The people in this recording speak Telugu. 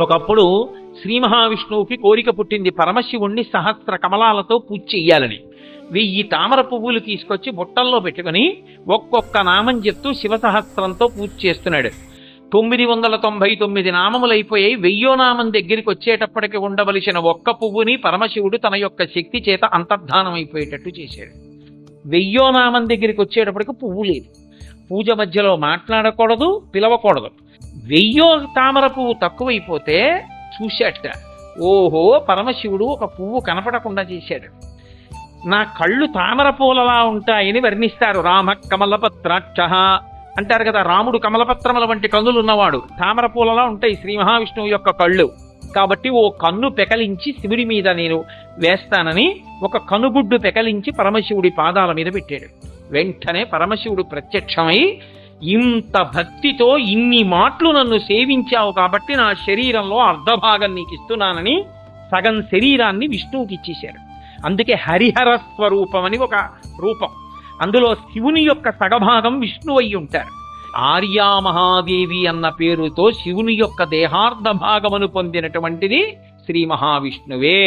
ఒకప్పుడు శ్రీ మహావిష్ణువుకి కోరిక పుట్టింది పరమశివుణ్ణి సహస్ర కమలాలతో పూజ చెయ్యాలని. 1000 తామర పువ్వులు తీసుకొచ్చి బుట్టల్లో పెట్టుకుని ఒక్కొక్క నామం చెప్తూ శివ సహస్రంతో పూజ చేస్తున్నాడు. 999 నామములు అయిపోయాయి. 1000వ నామం దగ్గరికి వచ్చేటప్పటికి ఉండవలసిన ఒక్క పువ్వుని పరమశివుడు తన యొక్క శక్తి చేత అంతర్ధానం అయిపోయేటట్టు చేశాడు. 1000వ నామం దగ్గరికి వచ్చేటప్పటికి పువ్వు లేదు. పూజ మధ్యలో మాట్లాడకూడదు, పిలవకూడదు. 1000వ తామర పువ్వు తక్కువైపోతే చూశాట. ఓహో, పరమశివుడు ఒక పువ్వు కనపడకుండా చేశాడు. నా కళ్ళు తామర పూలలా ఉంటాయని వర్ణిస్తారు. రామ కమలపత్రాక్ష అంటారు కదా. రాముడు కమలపత్రముల వంటి కన్నులు ఉన్నవాడు. తామర పూలలా ఉంటాయి శ్రీ మహావిష్ణువు యొక్క కళ్ళు. కాబట్టి ఓ కన్ను పెకలించి శివుడి మీద నేను వేస్తానని ఒక కనుగుడ్డు పెకలించి పరమశివుడి పాదాల మీద పెట్టాడు. వెంటనే పరమశివుడు ప్రత్యక్షమై, ఇంత భక్తితో ఇన్ని మాటలు నన్ను సేవించావు కాబట్టి నా శరీరంలో అర్ధభాగం నీకు ఇస్తున్నానని సగం శరీరాన్ని విష్ణువుకి ఇచ్చేశారు. అందుకే హరిహర స్వరూపం అని ఒక రూపం. అందులో శివుని యొక్క సగభాగం విష్ణువు అయి ఉంటారు. ఆర్యామహాదేవి అన్న పేరుతో శివుని యొక్క దేహార్ధ భాగమును పొందినటువంటిది శ్రీ మహావిష్ణువే.